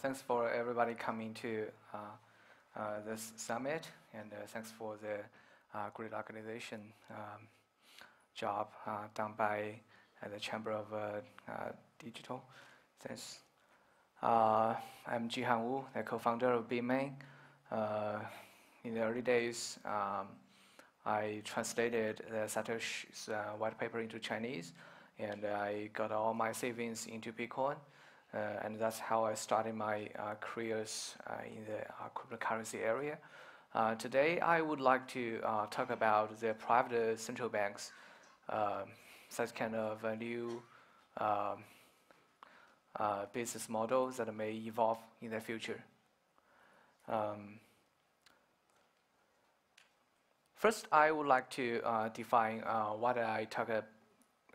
Thanks for everybody coming to this summit, and thanks for the great organization job done by the Chamber of Digital. Thanks. I'm Jihan Wu, the co-founder of BMain. In the early days, I translated the Satoshi's white paper into Chinese, and I got all my savings into Bitcoin. And that's how I started my careers in the cryptocurrency area. Today, I would like to talk about the private central banks, such kind of new business models that may evolve in the future. First, I would like to define what I talk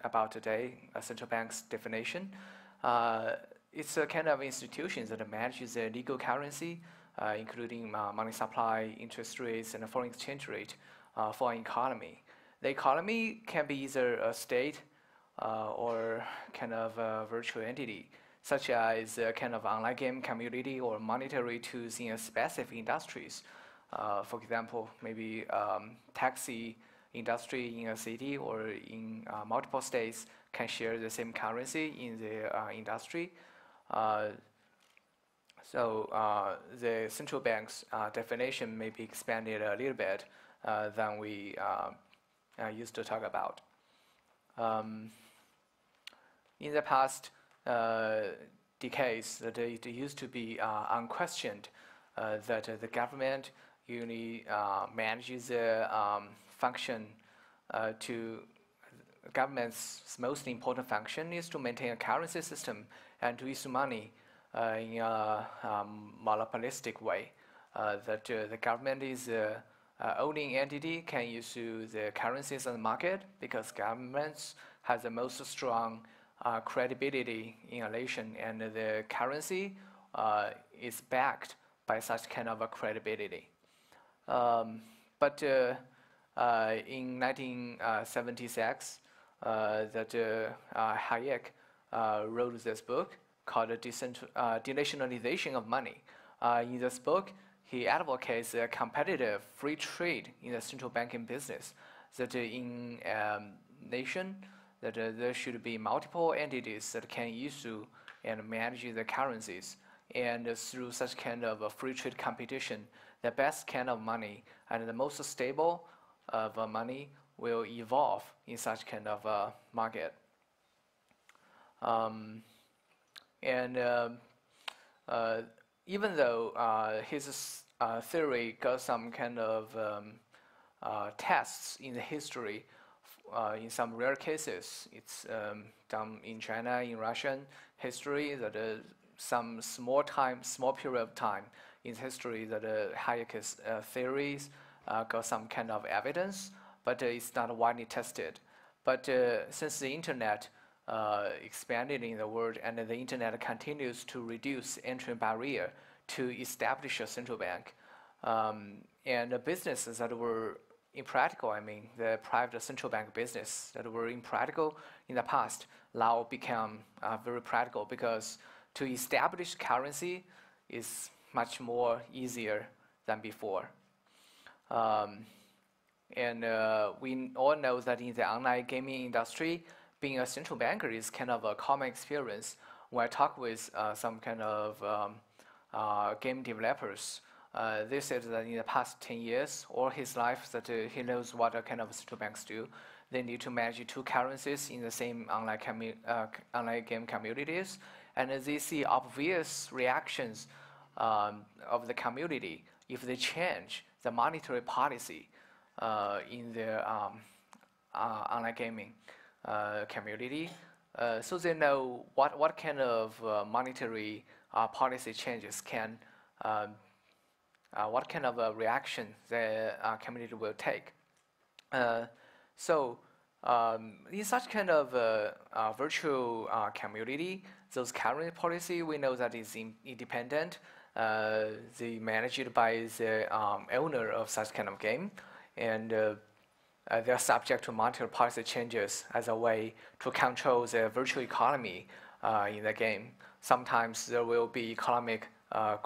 about today, a central bank's definition. It's a kind of institution that manages the legal currency, including money supply, interest rates, and a foreign exchange rate for an economy. The economy can be either a state or kind of a virtual entity, such as a kind of online game community or monetary tools in specific industries. For example, maybe taxi industry in a city or in multiple states can share the same currency in the industry. So the central bank's definition may be expanded a little bit than we used to talk about. In the past decades, that it used to be unquestioned that the government usually manages the function to government's most important function is to maintain a currency system and to issue money in a monopolistic way. That the government is owning entity can issue the currencies on the market because governments has the most strong credibility in a nation, and the currency is backed by such kind of a credibility. But in 1976, that Hayek wrote this book called Denationalization of Money. In this book, he advocates a competitive free trade in the central banking business, that in a nation that there should be multiple entities that can issue and manage the currencies. And through such kind of a free trade competition, the best kind of money and the most stable of money will evolve in such kind of a market. Even though his theory got some kind of tests in the history, in some rare cases, it's done in China, in Russian history, that some small period of time in history that Hayek's theories got some kind of evidence, but it's not widely tested. But since the internet expanded in the world, and the internet continues to reduce entry barrier to establish a central bank, and the businesses that were impractical, I mean the private central bank business that were impractical in the past now become very practical, because to establish currency is much more easier than before. And we all know that in the online gaming industry, being a central banker is kind of a common experience. When I talk with some kind of game developers, they said that in the past 10 years, all his life, that he knows what kind of central banks do. They need to manage two currencies in the same online game communities, and they see obvious reactions of the community if they change the monetary policy in their online gaming community. So they know what kind of monetary policy changes can, what kind of a reaction the community will take. So in such kind of virtual community, those current policy, we know that is independent. They managed by the owner of such kind of game, and they are subject to monetary policy changes as a way to control the virtual economy in the game. sometimes there will be economic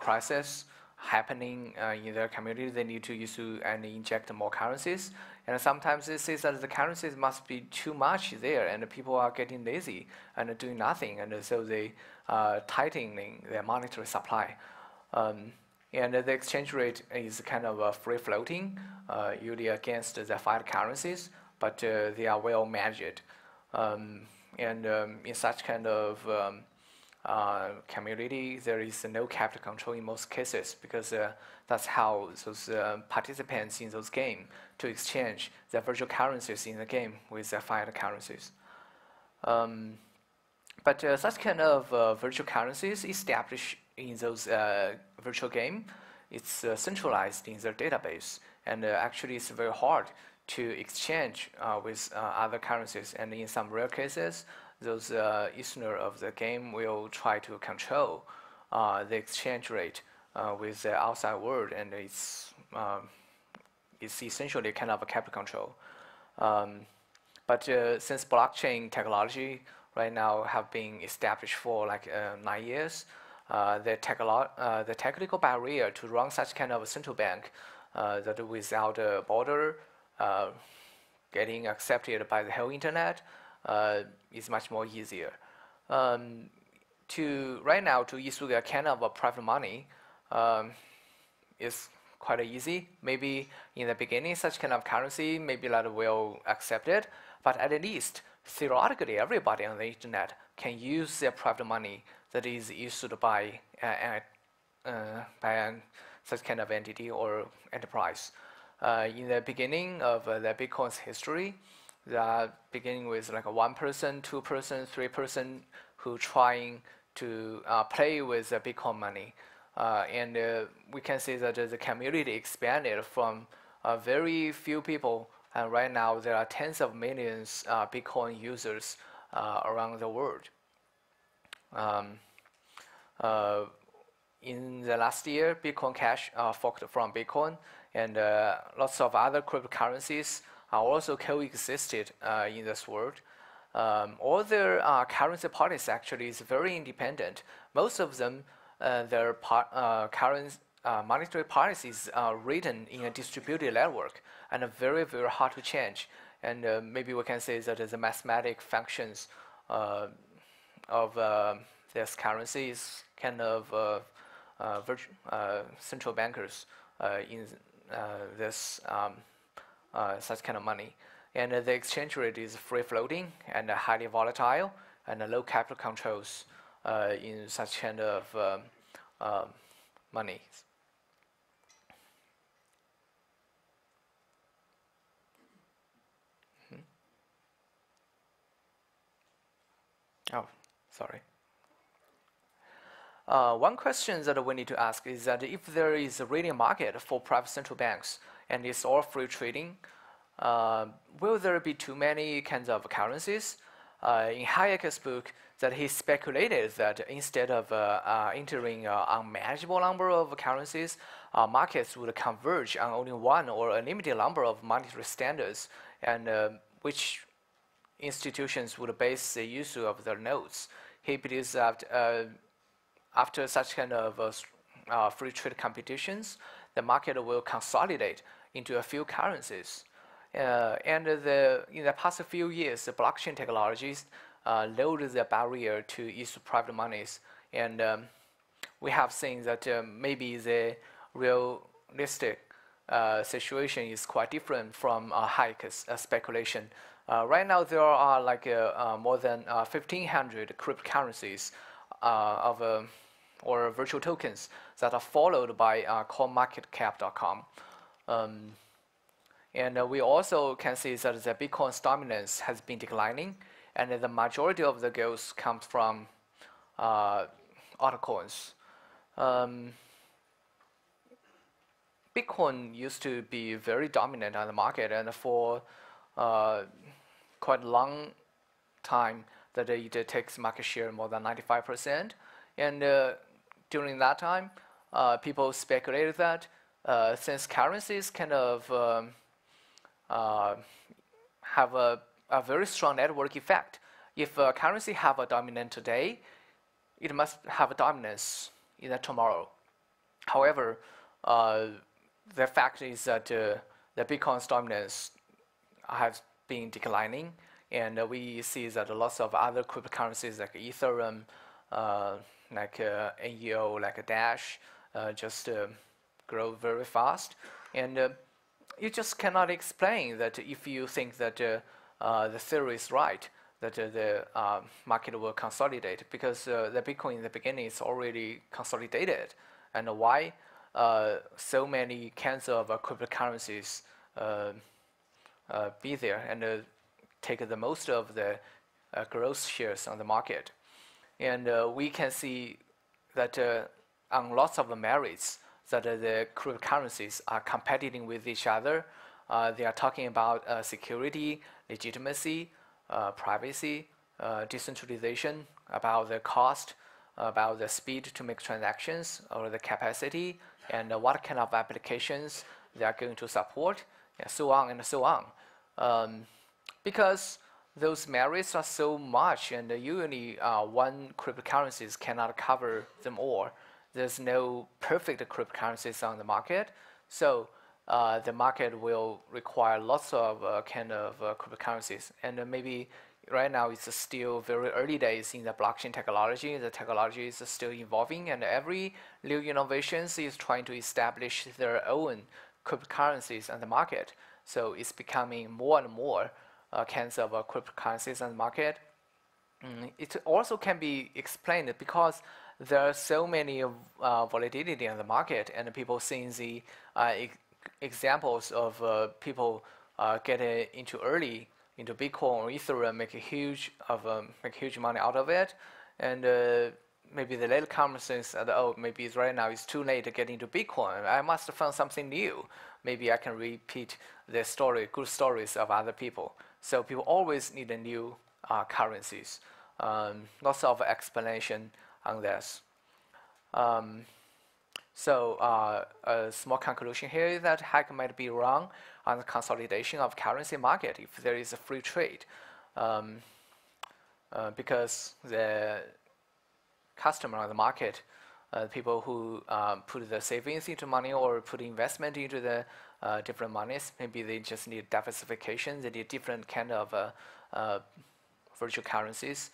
crisis happening in their community. They need to use and inject more currencies. And sometimes it says that the currencies must be too much there, and people are getting lazy and doing nothing, and so they tightening their monetary supply. And the exchange rate is kind of free floating, usually against the fiat currencies, but they are well managed. In such kind of community, there is no capital control in most cases, because that's how those participants in those games to exchange their virtual currencies in the game with their fiat currencies. But such kind of virtual currencies established in those virtual game, it's centralized in their database, and actually it's very hard to exchange with other currencies. And in some rare cases, those listeners of the game will try to control the exchange rate with the outside world, and it's essentially kind of a capital control. But since blockchain technology right now have been established for like 9 years, the technical barrier to run such kind of a central bank that without a border getting accepted by the whole internet is much more easier. Right now to issue a kind of a private money is quite easy. Maybe in the beginning such kind of currency maybe that will accept it, but at least theoretically everybody on the internet can use their private money that is issued by such kind of entity or enterprise. In the beginning of the Bitcoin's history, beginning with like a 1 person, 2 person, 3 person who trying to play with the Bitcoin money. And we can see that the community expanded from very few people, and right now there are tens of millions Bitcoin users around the world. In the last year, Bitcoin Cash forked from Bitcoin, and lots of other cryptocurrencies are also coexisted in this world. All their currency policies actually is very independent. Most of them, their monetary policies are written in a distributed network and are very, very hard to change. And maybe we can say that the mathematic functions of this currency is kind of central bankers in this such kind of money. And the exchange rate is free floating and highly volatile, and low capital controls in such kind of money. Oh, sorry. One question that we need to ask is that if there is a really market for private central banks and it's all free trading, will there be too many kinds of currencies? In Hayek's book, that he speculated that instead of entering an unmanageable number of currencies, markets would converge on only one or a limited number of monetary standards, and which institutions would base the use of their notes. He believes that after such kind of free trade competitions, the market will consolidate into a few currencies. And in the past few years, the blockchain technologies lowered the barrier to issue private monies, and we have seen that maybe the realistic situation is quite different from Hayek's speculation. Right now, there are like more than 1,500 cryptocurrencies or virtual tokens that are followed by coinmarketcap.com. And we also can see that the Bitcoin's dominance has been declining, and the majority of the growth comes from altcoins. Bitcoin used to be very dominant on the market, and for quite a long time that it takes market share more than 95%. And during that time, people speculated that since currencies kind of have a very strong network effect, if a currency have a dominant today, it must have a dominance in the tomorrow. However, the fact is that the Bitcoin's dominance has been declining, and we see that lots of other cryptocurrencies like Ethereum, like NEO, like Dash, just grow very fast, and you just cannot explain that if you think that the theory is right, that the market will consolidate, because the Bitcoin in the beginning is already consolidated, and why so many kinds of cryptocurrencies be there and take the most of the growth shares on the market. And we can see that on lots of the merits that the cryptocurrencies are competing with each other. They are talking about security, legitimacy, privacy, decentralization, about the cost, about the speed to make transactions, or the capacity, and what kind of applications they are going to support, and so on and so on. Because those merits are so much, and usually one cryptocurrencies cannot cover them all. There's no perfect cryptocurrencies on the market, so the market will require lots of kind of cryptocurrencies. And maybe right now it's still very early days in the blockchain technology. The technology is still evolving, and every new innovations is trying to establish their own cryptocurrencies on the market. So it's becoming more and more kinds of cryptocurrencies on the market. It also can be explained because there are so many volatility in the market, and people seeing the examples of people getting into early into Bitcoin or Ethereum, make huge money out of it, and maybe the latecomers says that, oh, maybe it's right now it's too late to get into Bitcoin. I must have found something new. Maybe I can repeat the story, good stories of other people. So people always need a new currencies. Lots of explanation on this. So a small conclusion here is that hack might be wrong on the consolidation of currency market if there is a free trade, because the customer on the market, people who put the savings into money or put investment into the different monies, maybe they just need diversification. They need different kind of virtual currencies.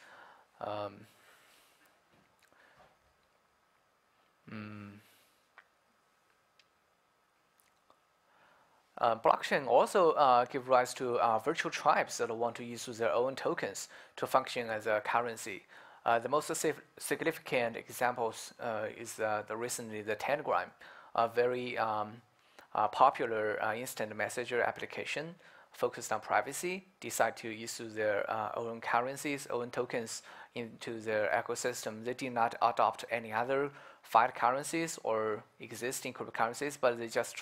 Blockchain also give rise to virtual tribes that want to use their own tokens to function as a currency. The most significant examples is recently the Telegram, a very popular instant messenger application focused on privacy, decide to issue their own currencies, own tokens into their ecosystem. They did not adopt any other fiat currencies or existing cryptocurrencies, but they just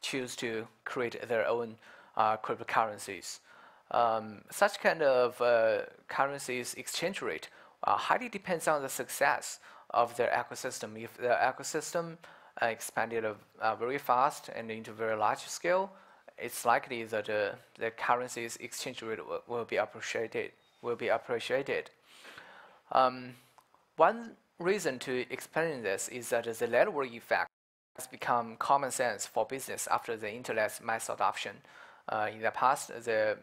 choose to create their own cryptocurrencies. Such kind of currencies exchange rate highly depends on the success of their ecosystem. If the ecosystem expanded very fast and into very large scale, it's likely that the currency's exchange rate will be appreciated. One reason to explain this is that the network effect has become common sense for business after the internet's mass adoption. In the past, the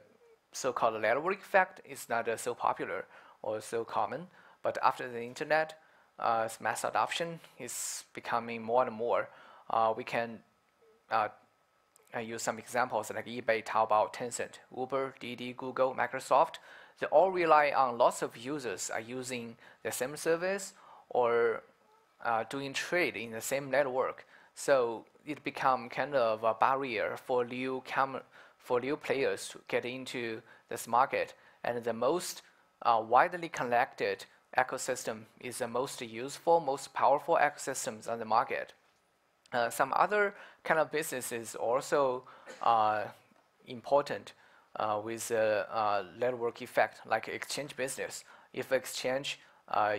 so-called network effect is not so popular or so common, but after the internet mass adoption is becoming more and more. We can use some examples like eBay, Taobao, Tencent, Uber, Didi, Google, Microsoft. They all rely on lots of users are using the same service or doing trade in the same network. So it become kind of a barrier for new players to get into this market. And the most widely connected ecosystem is the most useful, most powerful ecosystems on the market. Some other kind of businesses also important with the network effect, like exchange business. If exchange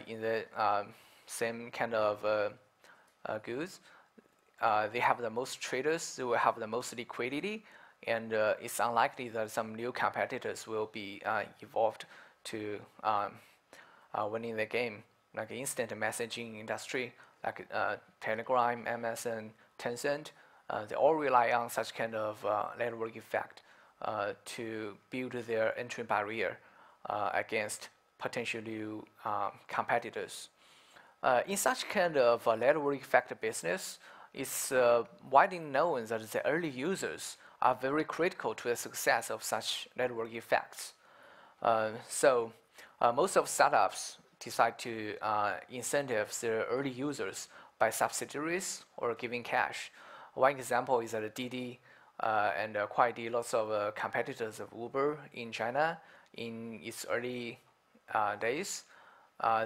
in the same kind of goods, they have the most traders, they will have the most liquidity, and it's unlikely that some new competitors will be evolved to winning the game, like instant messaging industry, like Telegram, MSN, Tencent. They all rely on such kind of network effect to build their entry barrier against potential new competitors. In such kind of network effect business, it's widely known that the early users are very critical to the success of such network effects. So most of startups decide to incentivize their early users by subsidies or giving cash. One example is that Didi and Kuaidi, lots of competitors of Uber in China in its early days.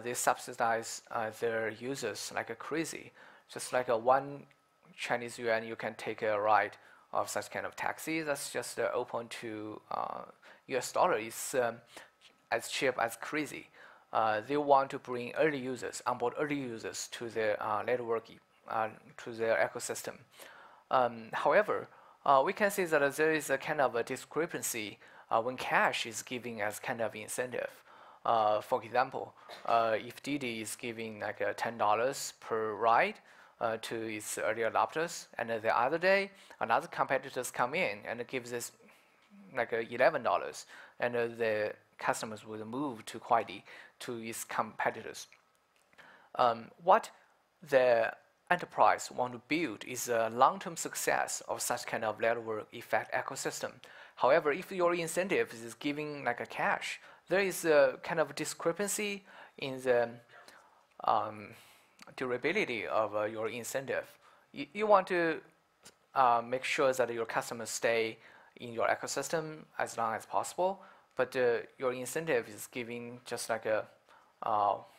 They subsidize their users like crazy. Just like a 1 Chinese yuan, you can take a ride of such kind of taxi that's just open to US dollar. It's as cheap as crazy. They want to bring early users, onboard early users to their network, to their ecosystem. However, we can see that there is a kind of a discrepancy when cash is giving as kind of incentive. For example, if Didi is giving like $10 per ride to its early adopters, and the other day another competitors come in and gives this like $11, and the customers will move to Kuaidi, to its competitors. What the enterprise want to build is a long-term success of such kind of network effect ecosystem. However, if your incentive is giving like a cash, there is a kind of discrepancy in the durability of your incentive. You want to make sure that your customers stay in your ecosystem as long as possible, but your incentive is giving just like a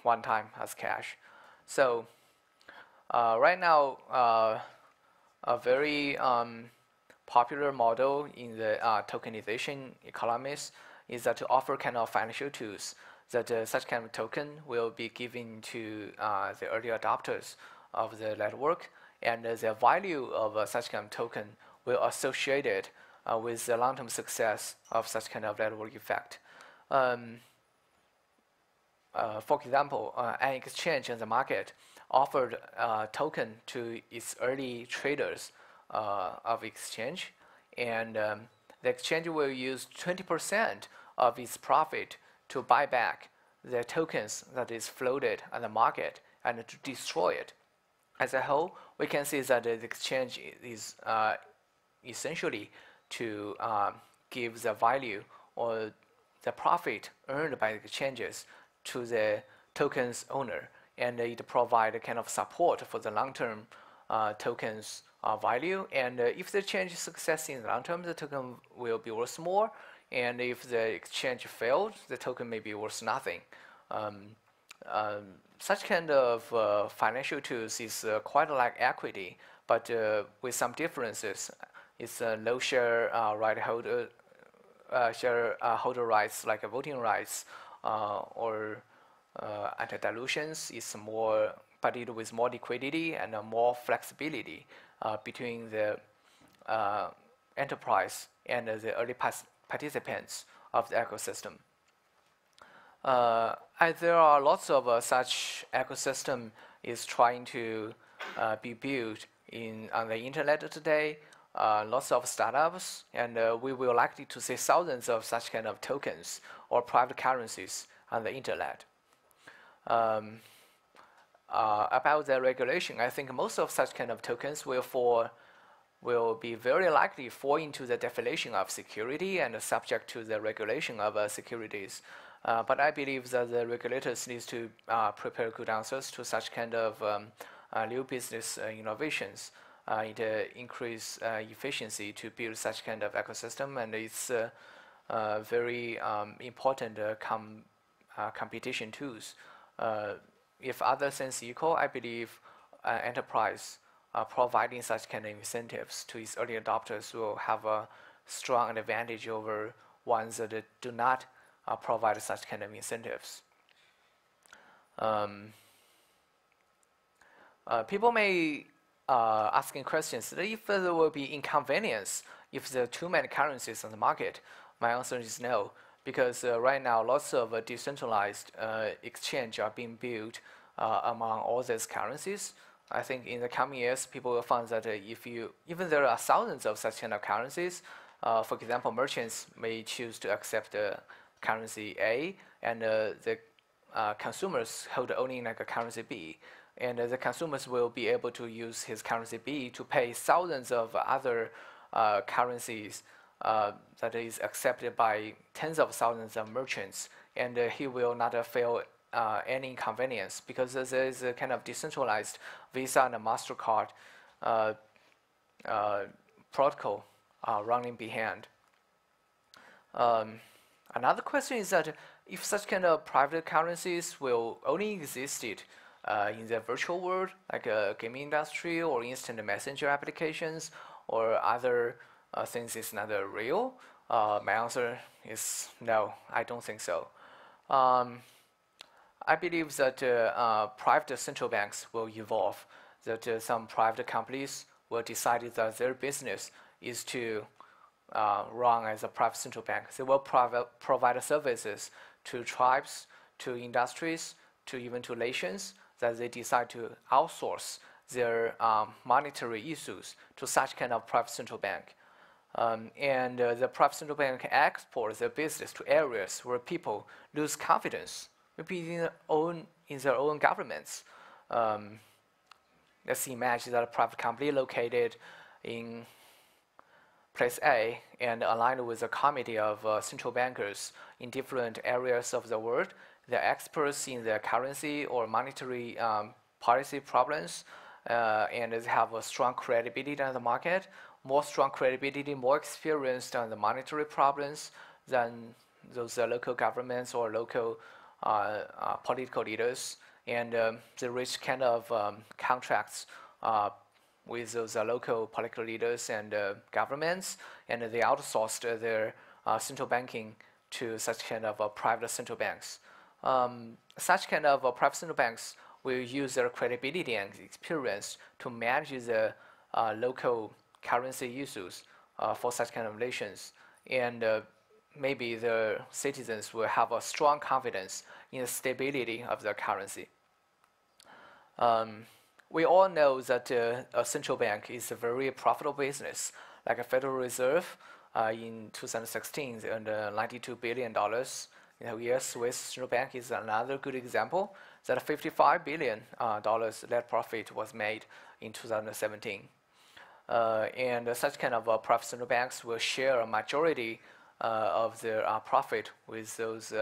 one time as cash. So right now, a very popular model in the tokenization economies is that to offer kind of financial tools that such kind of token will be given to the early adopters of the network, and the value of such kind of token will associate it with the long-term success of such kind of network effect. For example, an exchange in the market offered a token to its early traders of exchange, and the exchange will use 20% of its profit to buy back the tokens that is floated on the market and to destroy it. As a whole, we can see that the exchange is essentially to give the value or the profit earned by the exchanges to the token's owner, and it provides a kind of support for the long-term token's value. And if the exchange is success in the long term, the token will be worth more. And if the exchange failed, the token may be worth nothing. Such kind of financial tools is quite like equity, but with some differences. It's low share right holder holder rights like voting rights or anti-dilutions. It's more, but it with more liquidity and more flexibility between the enterprise and the early participants of the ecosystem. There are lots of such ecosystem is trying to be built on the internet today. Lots of startups, and we will likely to see thousands of such kind of tokens or private currencies on the internet. About the regulation, I think most of such kind of tokens will be very likely fall into the definition of security and subject to the regulation of securities. But I believe that the regulators need to prepare good answers to such kind of new business innovations. It increase efficiency to build such kind of ecosystem, and it's very important competition tools. If other things equal, I believe enterprise providing such kind of incentives to its early adopters will have a strong advantage over ones that do not provide such kind of incentives. People may asking questions if there will be inconvenience if there are too many currencies on the market. My answer is no. because right now lots of decentralized exchange are being built among all these currencies. I think in the coming years, people will find that even there are thousands of such kind of currencies, for example, merchants may choose to accept the currency A, and the consumers hold only like a currency B. And the consumers will be able to use his currency B to pay thousands of other currencies that is accepted by tens of thousands of merchants, and he will not feel any inconvenience because there is a kind of decentralized Visa and a MasterCard protocol running behind. Another question is that if such kind of private currencies will only existed in the virtual world, like a gaming industry or instant messenger applications or other things is not real, my answer is no, I don't think so. I believe that private central banks will evolve, that some private companies will decide that their business is to run as a private central bank. They will provide services to tribes, to industries, to even to nations, that they decide to outsource their monetary issues to such kind of private central bank. And the private central bank can export their business to areas where people lose confidence, maybe in their own governments. Let's imagine that a private company located in place A and aligned with a committee of central bankers in different areas of the world. They're experts in the currency or monetary policy problems, and they have a strong credibility on the market, more strong credibility, more experienced on the monetary problems than those local governments or local political leaders, and they reach kind of contracts with those local political leaders and governments, and they outsourced their central banking to such kind of private central banks. Such kind of private central banks will use their credibility and experience to manage the local currency issues for such kind of nations, and maybe the citizens will have a strong confidence in the stability of their currency. We all know that a central bank is a very profitable business, like a Federal Reserve in 2016 earned $92 billion. US Swiss Central Bank is another good example that $55 billion net profit was made in 2017. And such kind of private central banks will share a majority of their profit with those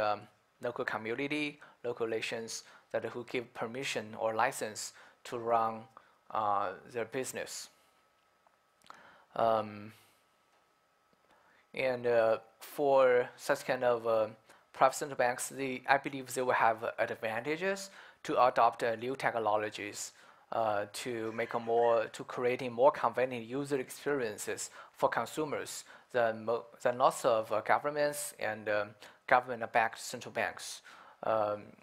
local community, local nations that who give permission or license to run their business. And for such kind of private central banks, I believe they will have advantages to adopt new technologies to creating more convenient user experiences for consumers than lots of governments and government-backed central banks.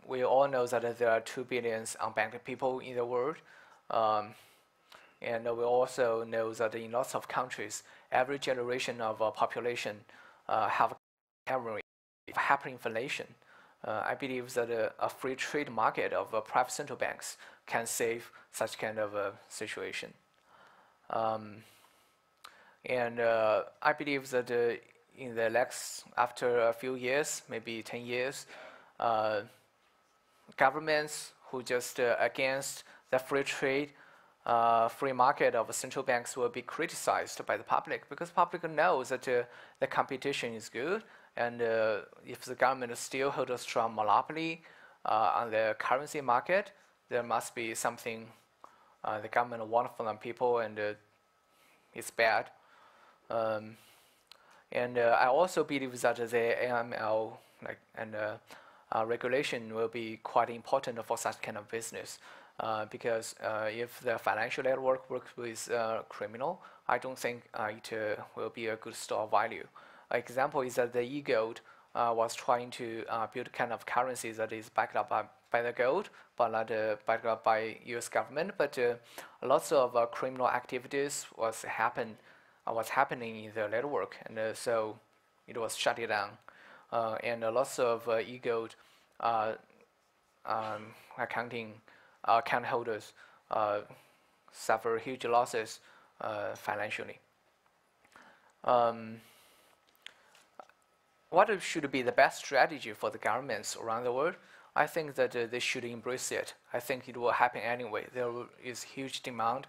We all know that there are 2 billion unbanked people in the world, and we also know that in lots of countries, every generation of population have hyperinflation. I believe that a free trade market of private central banks can save such kind of a situation. And I believe that in the after a few years, maybe 10 years, governments who just against the free trade, free market of central banks will be criticized by the public because public knows that the competition is good, and if the government still holds a strong monopoly on the currency market, there must be something the government wants from the people, and it's bad. And I also believe that the AML regulation will be quite important for such kind of business, because if the financial network works with criminal, I don't think it will be a good store of value. An example is that the e-gold was trying to build kind of currency that is backed up by the gold, but not backed up by U.S. government. But lots of criminal activities was happening in the network, and so it was shut down. and lots of ego accounting account holders suffer huge losses financially. What should be the best strategy for the governments around the world? I think that they should embrace it. I think it will happen anyway. There is huge demand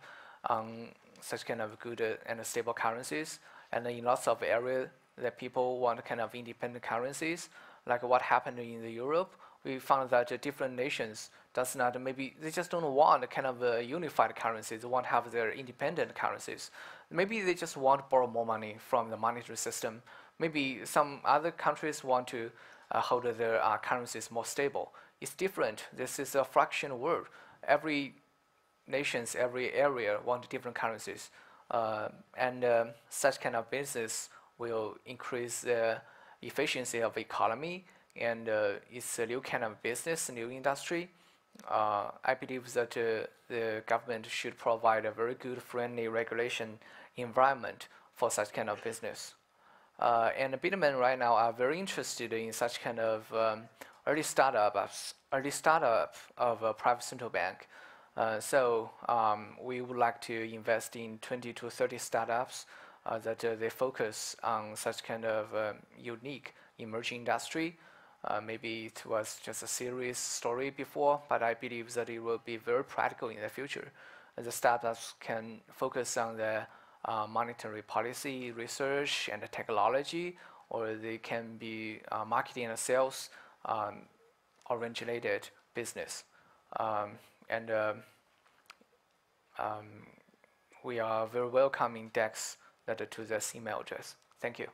on such kind of good and stable currencies, and in lots of areas that people want kind of independent currencies, like what happened in the Europe. We found that different nations does not, maybe they just don't want kind of unified currencies. They want to have their independent currencies. Maybe they just want to borrow more money from the monetary system. Maybe some other countries want to hold their currencies more stable. It's different. This is a fraction world. Every nations, every area want different currencies. And such kind of business will increase the efficiency of economy, and it's a new kind of business, new industry. I believe that the government should provide a very good, friendly regulation environment for such kind of business. And Bitmain right now are very interested in such kind of early startup of a private central bank. So we would like to invest in 20 to 30 startups that they focus on such kind of unique emerging industry. Maybe it was just a serious story before, but I believe that it will be very practical in the future. The startups can focus on the monetary policy, research, and the technology, or they can be marketing and sales originated business. And we are very welcoming DEX to the email address. Thank you.